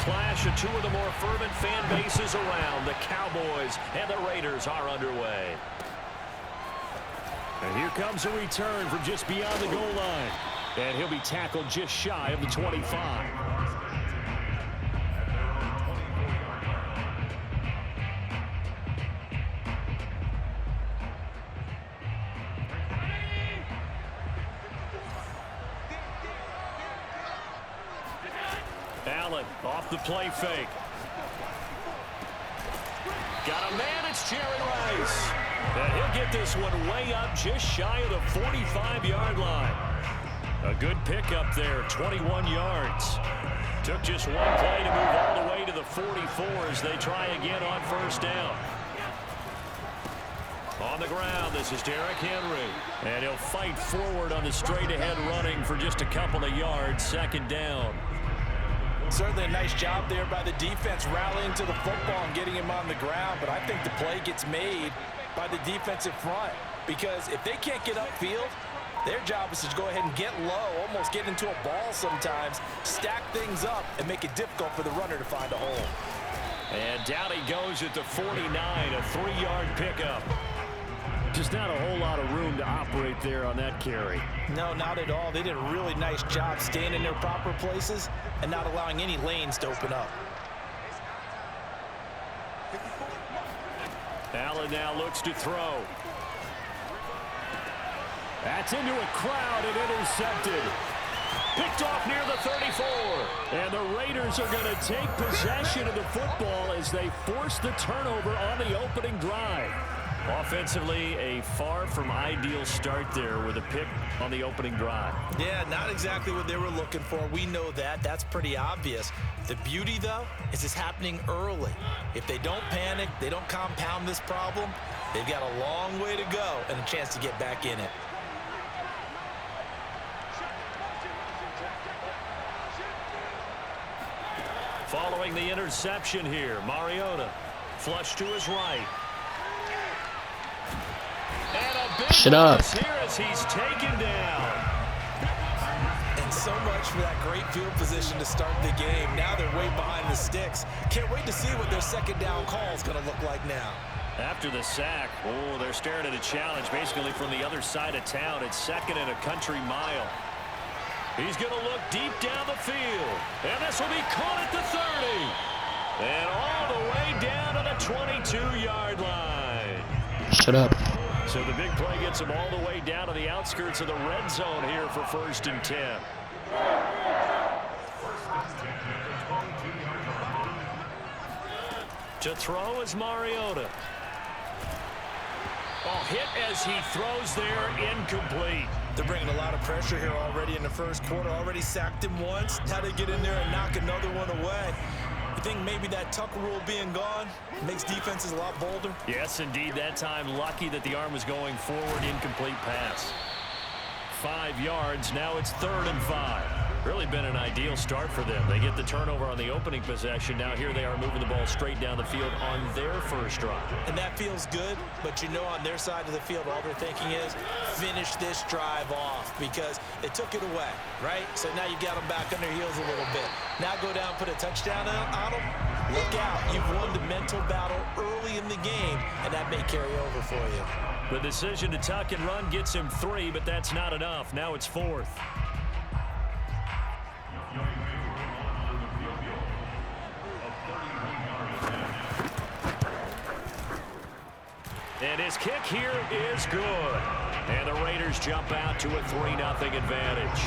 clash of two of the more fervent fan bases around. The Cowboys and the Raiders are underway. And here comes a return from just beyond the goal line. And he'll be tackled just shy of the 25. Allen off the play fake. Got a man, it's Jerry Rice. And he'll get this one way up just shy of the 45-yard line. A good pickup there, 21 yards. Took just one play to move all the way to the 44 as they try again on first down. On the ground, this is Derrick Henry. And he'll fight forward on the straight-ahead running for just a couple of yards, second down. Certainly a nice job there by the defense rallying to the football and getting him on the ground, but I think the play gets made by the defensive front because if they can't get upfield, their job is to go ahead and get low, almost get into a ball sometimes, stack things up, and make it difficult for the runner to find a hole. And down he goes at the 49, a 3-yard pickup. Just not a whole lot of room to operate there on that carry. No, not at all. They did a really nice job staying in their proper places and not allowing any lanes to open up. Allen now looks to throw. That's into a crowd and intercepted. Picked off near the 34. And the Raiders are going to take possession of the football as they force the turnover on the opening drive. Offensively, a far from ideal start there with a pick on the opening drive. Yeah, not exactly what they were looking for. We know that. That's pretty obvious. The beauty, though, is it's happening early. If they don't panic, they don't compound this problem, they've got a long way to go and a chance to get back in it. Following the interception here, Mariota flush to his right. Shut up. Here as he's taken down. And so much for that great field position to start the game. Now they're way behind the sticks. Can't wait to see what their second down call is going to look like now. After the sack, oh, they're staring at a challenge basically from the other side of town. It's second and a country mile. He's going to look deep down the field. And this will be caught at the 30. And all the way down to the 22-yard line. Shut up. So the big play gets him all the way down to the outskirts of the red zone here for 1st and 10. To throw is Mariota. Oh, hit as he throws there, incomplete. They're bringing a lot of pressure here already in the first quarter. Already sacked him once. How to get in there and knock another one away. You think maybe that tuck rule being gone makes defenses a lot bolder? Yes, indeed. That time, lucky that the arm was going forward. Incomplete pass. 5 yards. Now it's 3rd and 5. Really been an ideal start for them. They get the turnover on the opening possession. Now here they are moving the ball straight down the field on their first drive. And that feels good, but you know on their side of the field, all they're thinking is finish this drive off because they took it away, right? So now you got them back on their heels a little bit. Now go down, put a touchdown on them. Look out. You've won the mental battle early in the game, and that may carry over for you. The decision to tuck and run gets him 3, but that's not enough. Now it's 4th. And his kick here is good. And the Raiders jump out to a 3-0 advantage.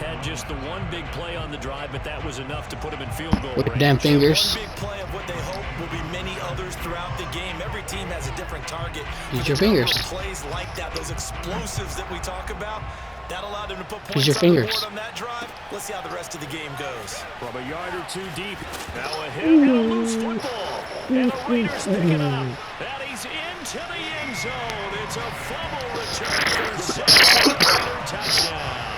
Had just the one big play on the drive, but that was enough to put him in field goal range. Damn fingers. One big play of what they hope will be many others throughout the game. Every team has a different target. Use your fingers. Plays like that, those explosives that we talk about, that allowed them to put points Use your on the fingers. board on that drive. Let's see how the rest of the game goes. From a yard or two deep. Now a hit and a loose football. And the Raiders pick it up. And he's into the end zone. It's a fumble return for a 6-yard touchdown.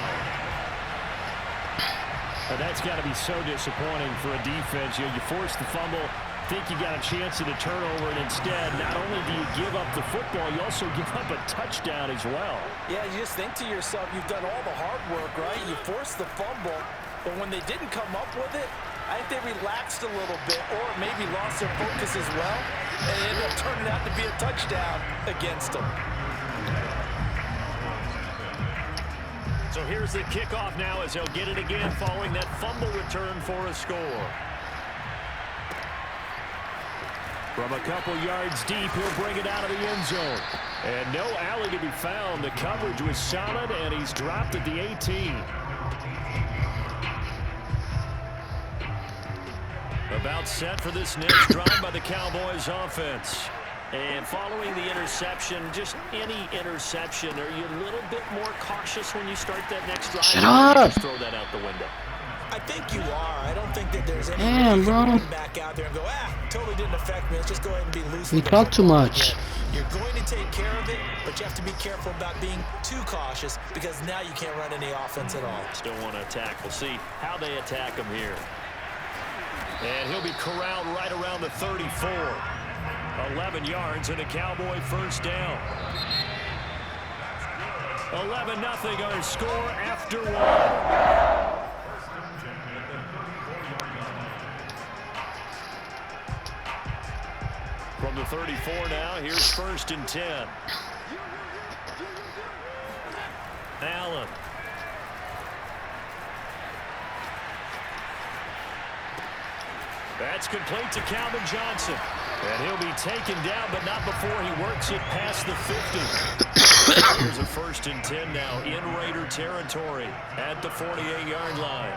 That's got to be so disappointing for a defense. You force the fumble, think you got a chance at a turnover, and instead, not only do you give up the football, you also give up a touchdown as well. Yeah, you just think to yourself, you've done all the hard work, right? You forced the fumble, but when they didn't come up with it, I think they relaxed a little bit or maybe lost their focus as well, and it ended up turning out to be a touchdown against them. So here's the kickoff now as they'll get it again following that fumble return for a score. From a couple yards deep, he'll bring it out of the end zone. And no alley to be found. The coverage was solid, and he's dropped at the 18. About set for this next drive by the Cowboys offense. And following the interception, just any interception, are you a little bit more cautious when you start that next drive? Shut up! Just throw that out the window. I think you are. I don't think that there's any Damn, bro. back out there and go, totally didn't affect me. Let's just go ahead and be loose. We talk too much. You're going to take care of it, but you have to be careful about being too cautious because now you can't run any offense at all. Still want to attack. We'll see how they attack him here. And he'll be corralled right around the 34. 11 yards and a Cowboy first down. 11-0 our score after one. From the 34 now, here's 1st and 10. Allen. That's complete to Calvin Johnson. And he'll be taken down, but not before he works it past the 50. Here's a 1st and 10 now in Raider territory at the 48-yard line.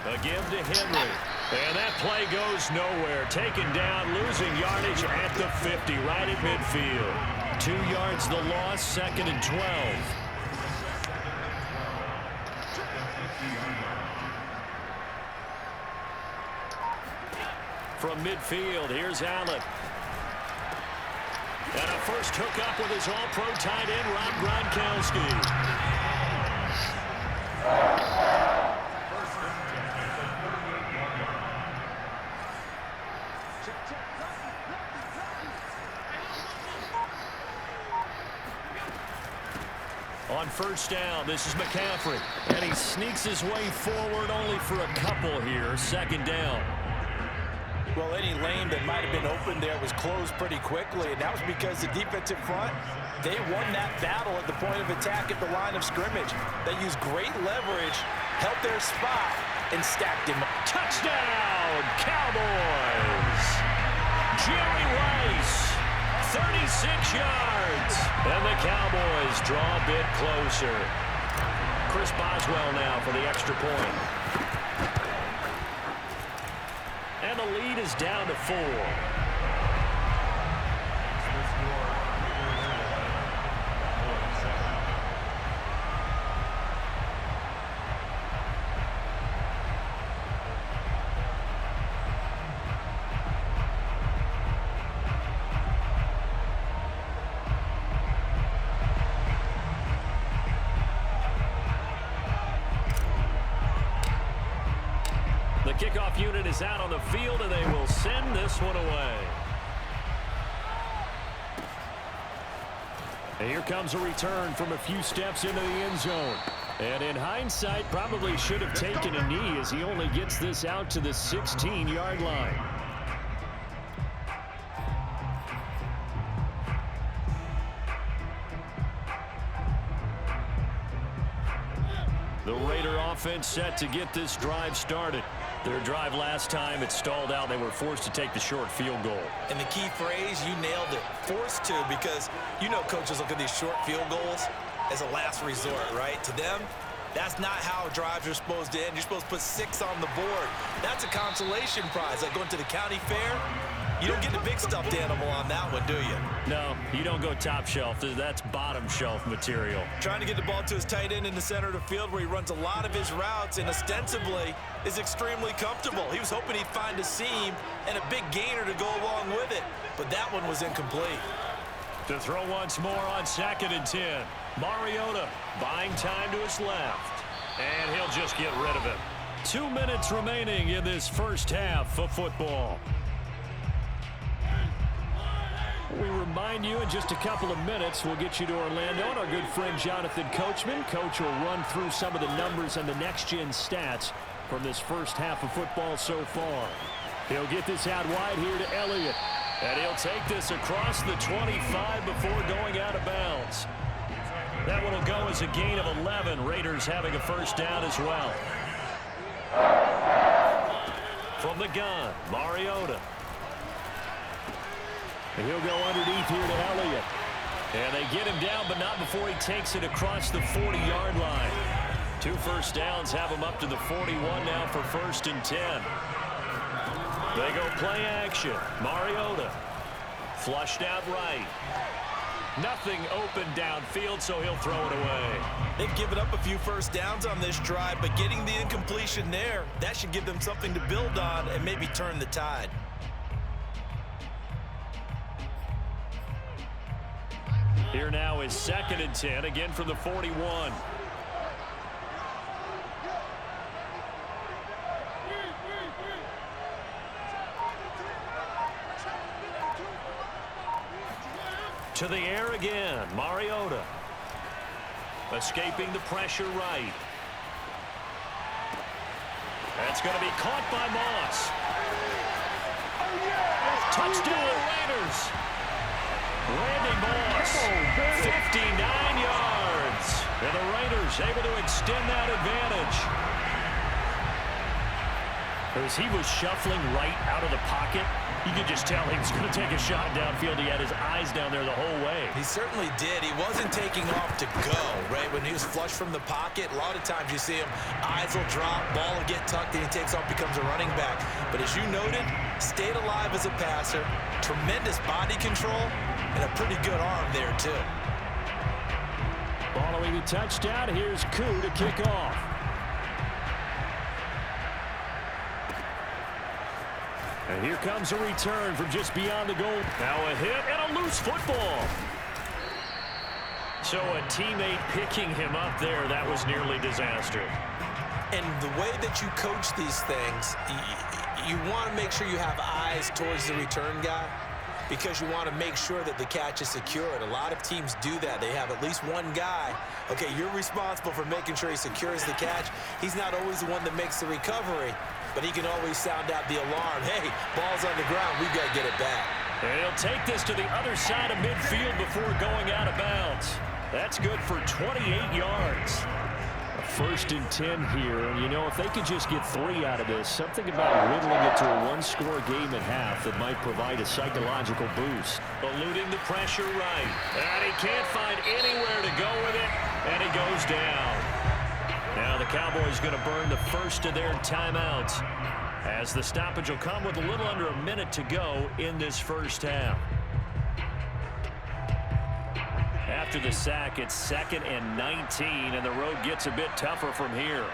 A give to Henry. And that play goes nowhere. Taken down, losing yardage at the 50, right at midfield. 2 yards the loss, 2nd and 12. From midfield, here's Allen. And a first hookup with his all-pro tight end, Rob Gronkowski. On 1st down, this is McCaffrey. And he sneaks his way forward only for a couple here. 2nd down. Well, any lane that might have been open there was closed pretty quickly, and that was because the defensive front, they won that battle at the point of attack at the line of scrimmage. They used great leverage, held their spot, and stacked him. Touchdown, Cowboys! Jerry Rice, 36 yards. And the Cowboys draw a bit closer. Chris Boswell now for the extra point. And the lead is down to 4. The kickoff unit is out on the field, and they will send this one away. And here comes a return from a few steps into the end zone. And in hindsight, probably should have taken a knee as he only gets this out to the 16-yard line. The Raider offense set to get this drive started. Their drive last time, it stalled out. They were forced to take the short field goal. And the key phrase, you nailed it. Forced to, because you know coaches look at these short field goals as a last resort, right? To them, that's not how drives are supposed to end. You're supposed to put 6 on the board. That's a consolation prize. Like going to the county fair, you don't get the big stuffed animal on that one, do you? No, you don't go top shelf. That's bottom shelf material. Trying to get the ball to his tight end in the center of the field where he runs a lot of his routes and ostensibly is extremely comfortable. He was hoping he'd find a seam and a big gainer to go along with it, but that one was incomplete. To throw once more on 2nd and 10. Mariota buying time to his left. And he'll just get rid of it. 2 minutes remaining in this first half of football. We remind you in just a couple of minutes, we'll get you to Orlando and our good friend Jonathan Coachman. Coach will run through some of the numbers and the next-gen stats from this first half of football so far. He'll get this out wide here to Elliott. And he'll take this across the 25 before going out of bounds. That one will go as a gain of 11. Raiders having a first down as well. From the gun, Mariota. And he'll go underneath here to Elliott. And they get him down, but not before he takes it across the 40-yard line. 2 first downs have him up to the 41 now for 1st and 10. They go play action. Mariota flushed out right. Nothing open downfield, so he'll throw it away. They've given up a few first downs on this drive, but getting the incompletion there, that should give them something to build on and maybe turn the tide. Here now is 2nd and 10, again from the 41. To the air again, Mariota. Escaping the pressure right. That's going to be caught by Moss. Touchdown Raiders. Randy Moss, 59 yards. And the Raiders able to extend that advantage. As he was shuffling right out of the pocket, you could just tell he was going to take a shot downfield. He had his eyes down there the whole way. He certainly did. He wasn't taking off to go, right? When he was flush from the pocket, a lot of times you see him, eyes will drop, ball will get tucked, and he takes off, becomes a running back. But as you noted, stayed alive as a passer, tremendous body control, and a pretty good arm there, too. Following the touchdown, here's Koo to kick off. And here comes a return from just beyond the goal. Now a hit and a loose football. So a teammate picking him up there, that was nearly disaster. And the way that you coach these things, you want to make sure you have eyes towards the return guy, because you want to make sure that the catch is secured. A lot of teams do that. They have at least one guy. Okay, you're responsible for making sure he secures the catch. He's not always the one that makes the recovery, but he can always sound out the alarm. Hey, ball's on the ground. We've got to get it back. And he'll take this to the other side of midfield before going out of bounds. That's good for 28 yards. A 1st and 10 here. And, you know, if they could just get 3 out of this, something about whittling it to a one-score game at half that might provide a psychological boost. Eluding the pressure right. And he can't find anywhere to go with it. And he goes down. Now the Cowboys going to burn the first of their timeouts, as the stoppage will come with a little under a minute to go in this first half. After the sack, it's 2nd and 19, and the road gets a bit tougher from here.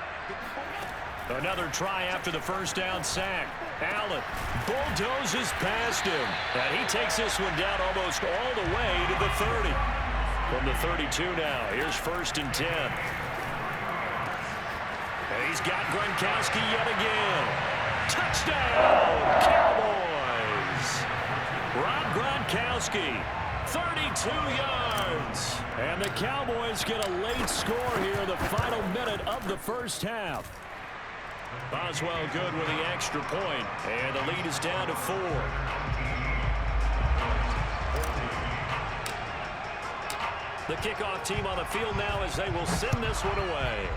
Another try after the first down sack. Allen bulldozes past him, and he takes this one down almost all the way to the 30. From the 32 now, here's 1st and 10. And he's got Gronkowski yet again. Touchdown, Cowboys! Rob Gronkowski, 32 yards. And the Cowboys get a late score here in the final minute of the first half. Boswell good with the extra point, and the lead is down to 4. The kickoff team on the field now as they will send this one away.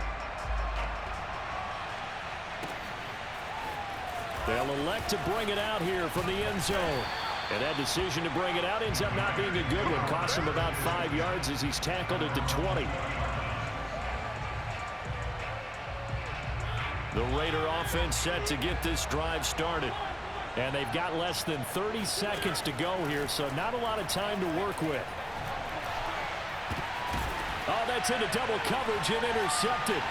They'll elect to bring it out here from the end zone. And that decision to bring it out ends up not being a good one. Costs him about 5 yards as he's tackled at the 20. The Raider offense set to get this drive started. And they've got less than 30 seconds to go here, so not a lot of time to work with. Oh, that's into double coverage and intercepted.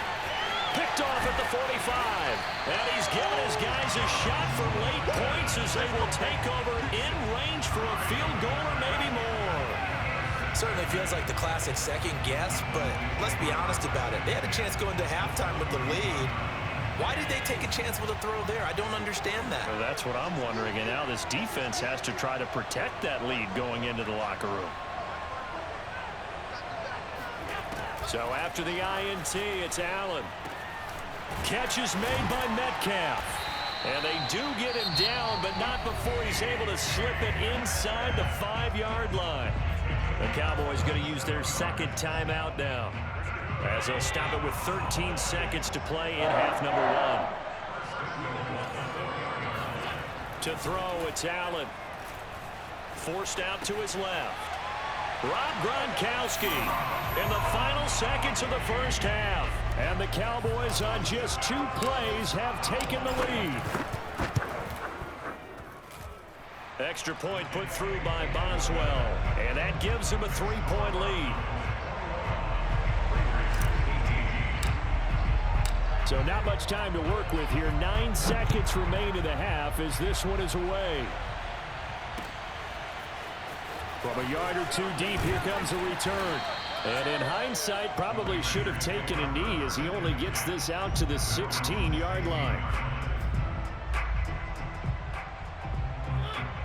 Picked off at the 45. And he's given his guys a shot for late points as they will take over in range for a field goal or maybe more. Certainly feels like the classic second guess, but let's be honest about it. They had a chance going to halftime with the lead. Why did they take a chance with a throw there? I don't understand that. Well, that's what I'm wondering. And now this defense has to try to protect that lead going into the locker room. So after the INT, it's Allen. catch is made by Metcalf. And they do get him down, but not before he's able to slip it inside the 5-yard line. The Cowboys going to use their second timeout now, as they'll stop it with 13 seconds to play in half number 1. To throw, it's Allen. Forced out to his left. Rob Gronkowski in the final seconds of the first half. And the Cowboys on just 2 plays have taken the lead. Extra point put through by Boswell. And that gives him a 3-point lead. So not much time to work with here. 9 seconds remain in the half as this one is away. From a yard or 2 deep, here comes a return. And in hindsight, probably should have taken a knee as he only gets this out to the 16-yard line.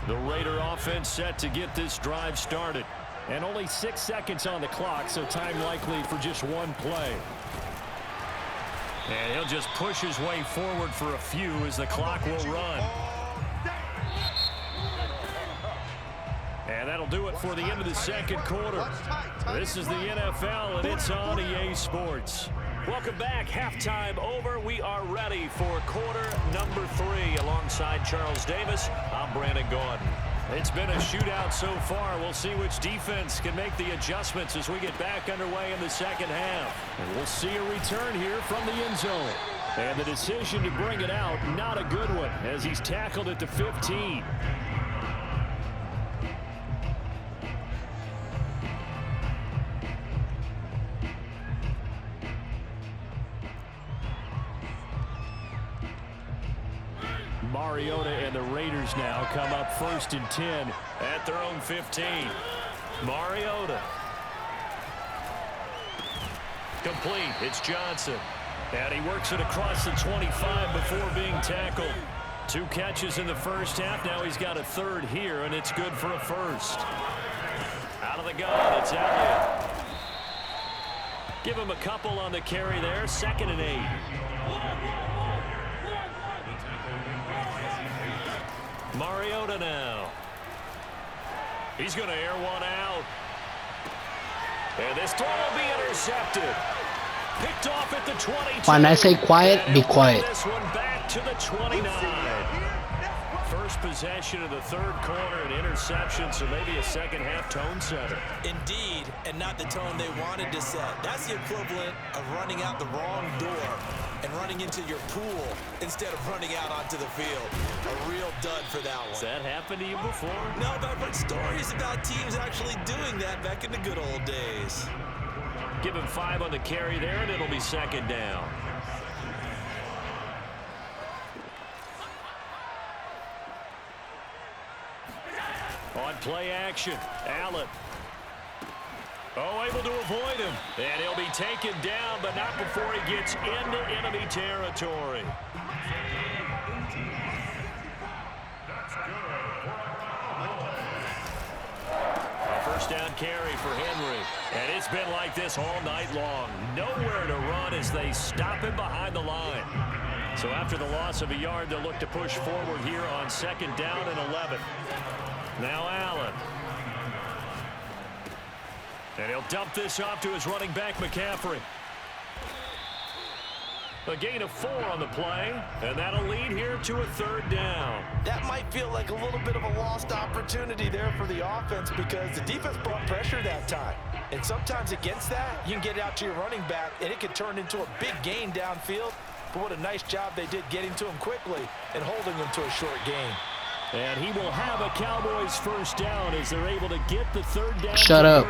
The Raider offense set to get this drive started. And only 6 seconds on the clock, so time likely for just 1 play. And he'll just push his way forward for a few as the clock will run. And that'll do it for the end of the second quarter. This is the NFL, and it's on EA Sports. Welcome back. Halftime over. We are ready for quarter number 3. Alongside Charles Davis, I'm Brandon Gordon. It's been a shootout so far. We'll see which defense can make the adjustments as we get back underway in the second half. And we'll see a return here from the end zone. And the decision to bring it out, not a good one, as he's tackled at the 15. Mariota and the Raiders now come up 1st and 10 at their own 15. Mariota. Complete. It's Johnson. And he works it across the 25 before being tackled. 2 catches in the first half. Now he's got a 3rd here, and it's good for a 1st. Out of the gun, it's Elliott. Give him a couple on the carry there. 2nd and 8. Mariota now. He's going to air one out. And this throw will be intercepted. Picked off at the 22. When I say quiet, be quiet. This one back to the 29. First possession of the 3rd quarter, an interception, so maybe a second half tone setter. Indeed, and not the tone they wanted to set. That's the equivalent of running out the wrong door and running into your pool instead of running out onto the field. A real dud for that one. Has that happened to you before? No, but I've heard stories about teams actually doing that back in the good old days. Give him 5 on the carry there, and it'll be 2nd down. On play action, Allen. Oh, able to avoid him. And he'll be taken down, but not before he gets into enemy territory. A 1st down carry for Henry. And it's been like this all night long. Nowhere to run as they stop him behind the line. So after the loss of a yard, they'll look to push forward here on 2nd down and 11. Now Allen. And he'll dump this off to his running back, McCaffrey. A gain of 4 on the play, and that'll lead here to a 3rd down. That might feel like a little bit of a lost opportunity there for the offense because the defense brought pressure that time. And sometimes against that, you can get it out to your running back, and it can turn into a big gain downfield. But what a nice job they did getting to him quickly and holding him to a short gain. And he will have a Cowboys 1st down as they're able to get the 3rd down. Shut up.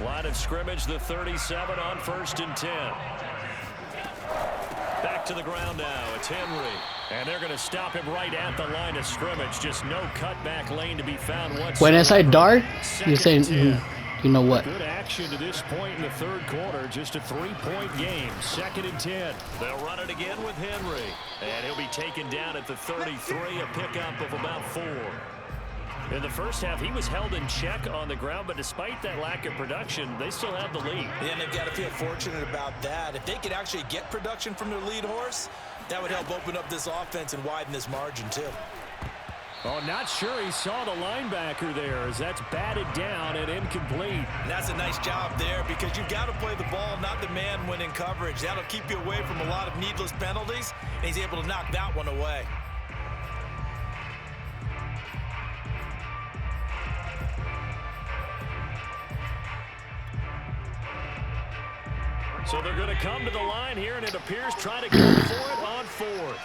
Line of scrimmage, the 37 on 1st and 10. Back to the ground now. It's Henry. And they're going to stop him right at the line of scrimmage. Just no cutback lane to be found whatsoever. When I say dart, you're saying, you know what? Good action to this point in the 3rd quarter. Just a 3-point game. 2nd and 10. They'll run it again with Henry. And he'll be taken down at the 33. A pickup of about 4. In the first half, he was held in check on the ground, but despite that lack of production, they still have the lead. And they've got to feel fortunate about that. If they could actually get production from their lead horse, that would help open up this offense and widen this margin too. Oh, not sure he saw the linebacker there as that's batted down and incomplete. And that's a nice job there because you've got to play the ball, not the man when in coverage. That'll keep you away from a lot of needless penalties, and he's able to knock that one away. So they're going to come to the line here, and it appears trying to go for it on fourth.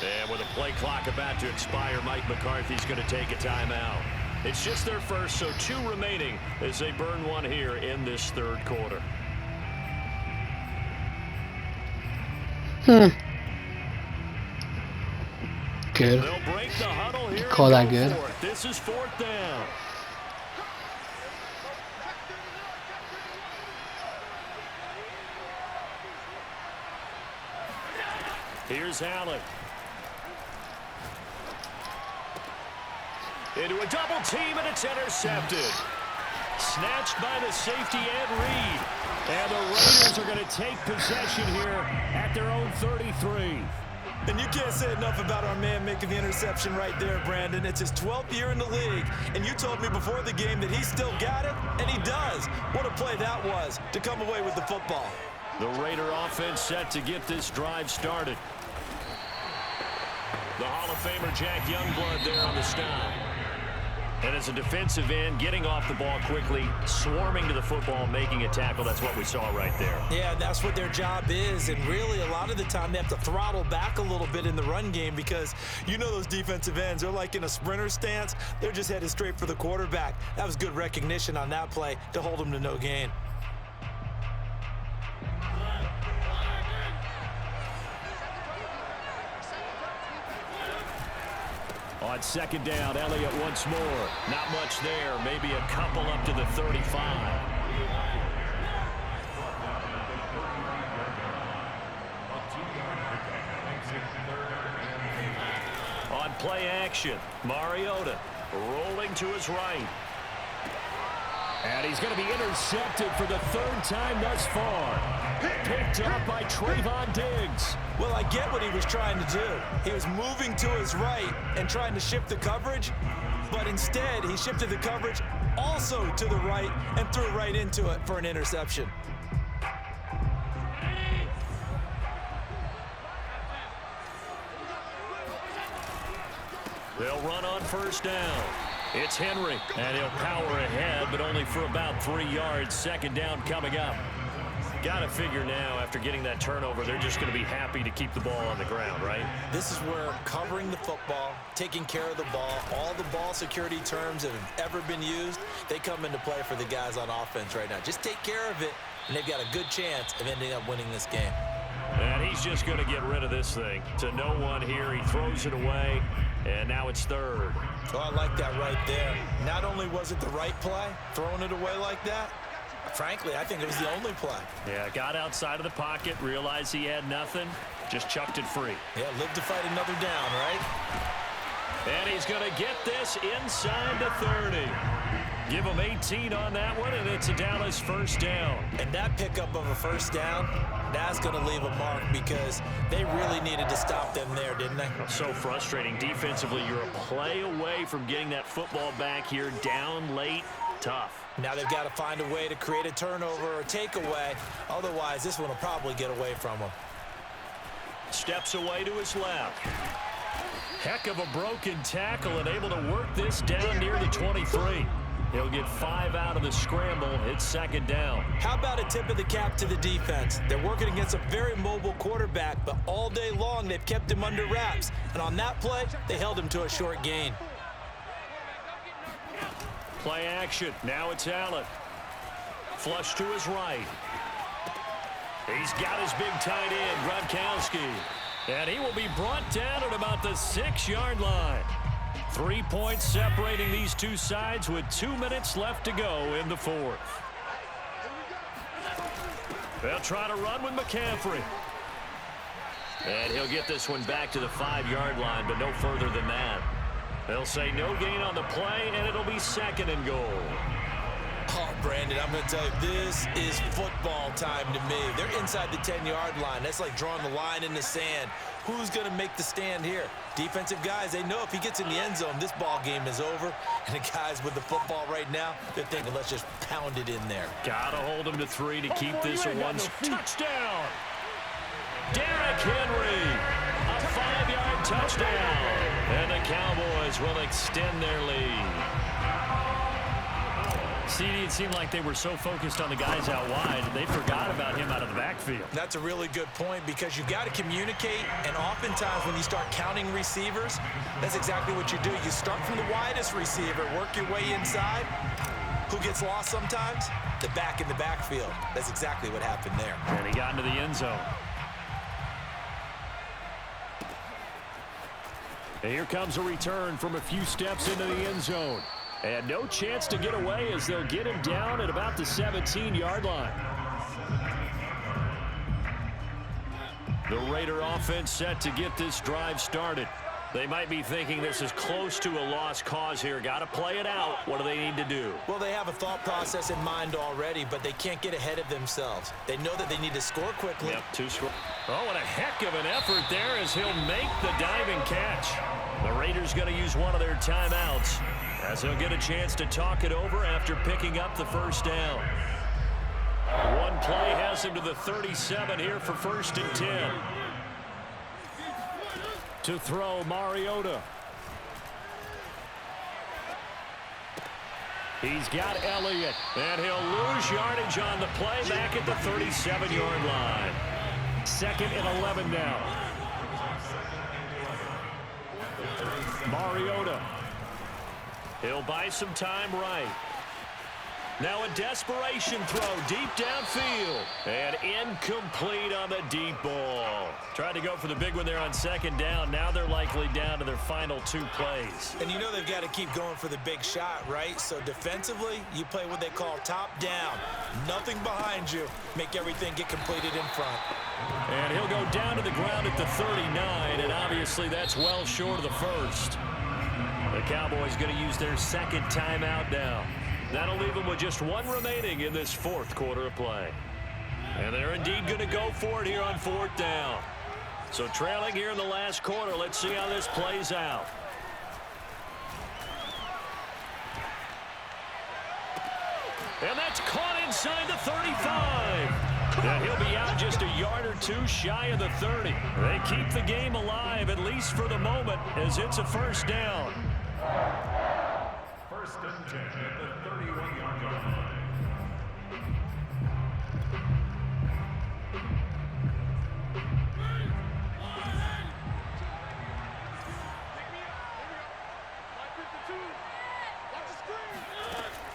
And with a play clock about to expire, Mike McCarthy's going to take a timeout. It's just their first, so 2 remaining as they burn one here in this third quarter. Good. They'll break the huddle here. Call that good. This is 4th down. Here's Allen. Into a double team, and it's intercepted. Snatched by the safety, Ed Reed. And the Raiders are going to take possession here at their own 33. And you can't say enough about our man making the interception right there, Brandon. It's his 12th year in the league, and you told me before the game that he still got it, and he does. What a play that was to come away with the football. The Raider offense set to get this drive started. The Hall of Famer Jack Youngblood there on the stop. And as a defensive end, getting off the ball quickly, swarming to the football, making a tackle. That's what we saw right there. Yeah, that's what their job is. And really, a lot of the time, they have to throttle back a little bit in the run game because you know those defensive ends, they're like in a sprinter stance. They're just headed straight for the quarterback. That was good recognition on that play to hold them to no gain. On 2nd down, Elliott once more. Not much there. Maybe a couple up to the 35. On play action, Mariota rolling to his right. And he's going to be intercepted for the 3rd time thus far. Picked up by Trayvon Diggs. Well, I get what he was trying to do. He was moving to his right and trying to shift the coverage, but instead he shifted the coverage also to the right and threw right into it for an interception. They'll run on 1st down. It's Henry, and he'll power ahead, but only for about 3 yards. 2nd down coming up. Got to figure now, after getting that turnover, they're just going to be happy to keep the ball on the ground, right? This is where covering the football, taking care of the ball, all the ball security terms that have ever been used, they come into play for the guys on offense right now. Just take care of it, and they've got a good chance of ending up winning this game. And he's just going to get rid of this thing to no one here. He throws it away, and now it's 3rd. Oh, I like that right there. Not only was it the right play, throwing it away like that, frankly, I think it was the only play. Yeah, got outside of the pocket, realized he had nothing, just chucked it free. Yeah, live to fight another down, right? And he's going to get this inside the 30. Give him 18 on that one, and it's a Dallas 1st down. And that pickup of a 1st down, that's going to leave a mark because they really needed to stop them there, didn't they? So frustrating. Defensively, you're a play away from getting that football back here, down late, tough. Now they've got to find a way to create a turnover or takeaway. Otherwise, this one will probably get away from them. Steps away to his left. Heck of a broken tackle and able to work this down near the 23. He'll get 5 out of the scramble. It's 2nd down. How about a tip of the cap to the defense? They're working against a very mobile quarterback, but all day long they've kept him under wraps. And on that play, they held him to a short gain. Play action. Now it's Allen. Flush to his right. He's got his big tight end, Gronkowski. And he will be brought down at about the 6-yard line. 3 points separating these two sides with 2 minutes left to go in the 4th. They'll try to run with McCaffrey. And he'll get this one back to the 5-yard line, but no further than that. They'll say no gain on the play, and it'll be second and goal. Oh, Brandon, I'm going to tell you, this is football time to me. They're inside the 10-yard line. That's like drawing the line in the sand. Who's going to make the stand here? Defensive guys, they know if he gets in the end zone, this ball game is over. And the guys with the football right now, they're thinking, let's just pound it in there. Got to hold him to 3 to keep this a one. Touchdown! Derrick Henry, a 5-yard touchdown. And the Cowboys will extend their lead. CD, it seemed like they were so focused on the guys out wide, they forgot about him out of the backfield. That's a really good point because you've got to communicate, and oftentimes when you start counting receivers, that's exactly what you do. You start from the widest receiver, work your way inside. Who gets lost sometimes? The back in the backfield. That's exactly what happened there. And he got into the end zone. And here comes a return from a few steps into the end zone. And no chance to get away as they'll get him down at about the 17-yard line. The Raider offense set to get this drive started. They might be thinking this is close to a lost cause here. Got to play it out. What do they need to do? Well, they have a thought process in mind already, but they can't get ahead of themselves. They know that they need to score quickly. Yep, 2 scores. Oh, and a heck of an effort there as he'll make the diving catch. The Raiders going to use one of their timeouts, as he'll get a chance to talk it over after picking up the first down. One play has him to the 37 here for 1st and 10. To throw, Mariota. He's got Elliott, and he'll lose yardage on the play back at the 37-yard line. 2nd and 11 now. Mariota. He'll buy some time right. Now a desperation throw deep downfield. And incomplete on the deep ball. Tried to go for the big one there on 2nd down. Now they're likely down to their final 2 plays. And you know they've got to keep going for the big shot, right? So defensively, you play what they call top down. Nothing behind you. Make everything get completed in front. And he'll go down to the ground at the 39, and obviously that's well short of the first. The Cowboys going to use their 2nd timeout now. That'll leave them with just 1 remaining in this 4th quarter of play. And they're indeed going to go for it here on 4th down. So trailing here in the last quarter, let's see how this plays out. And that's caught inside the 35. And he'll be out just a yard or 2 shy of the 30. They keep the game alive, at least for the moment, as it's a 1st down. 1st and 10 at the 31-yard line.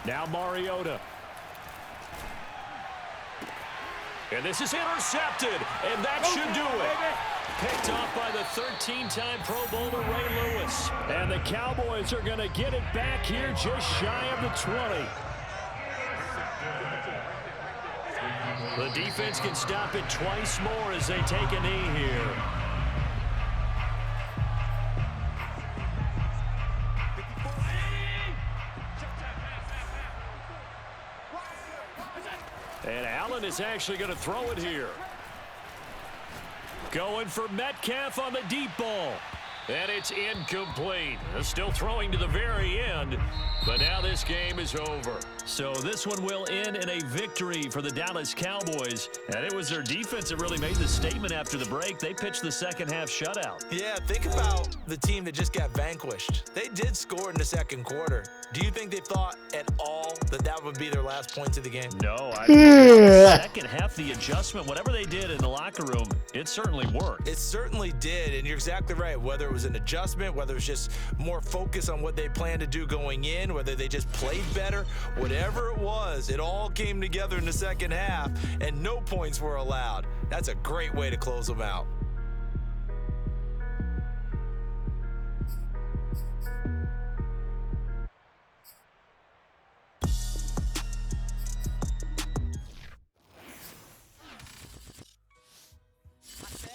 Now Mariota. And this is intercepted, and that should do it. Picked off by the 13-time Pro Bowler Ray Lewis. And the Cowboys are going to get it back here just shy of the 20. The defense can stop it twice more as they take a knee here. And Allen is actually going to throw it here. Going for Metcalf on the deep ball. And it's incomplete. Still throwing to the very end. But now this game is over. So this one will end in a victory for the Dallas Cowboys. And it was their defense that really made the statement after the break. They pitched the second-half shutout. Yeah, think about the team that just got vanquished. They did score in the 2nd quarter. Do you think they thought at all that that would be their last points of the game? No. I think the second half, the adjustment, whatever they did in the locker room, it certainly worked. It certainly did, and you're exactly right. Whether it was an adjustment, whether it was just more focus on what they planned to do going in, whether they just played better, whatever it was, it all came together in the second half, and no points were allowed. That's a great way to close them out.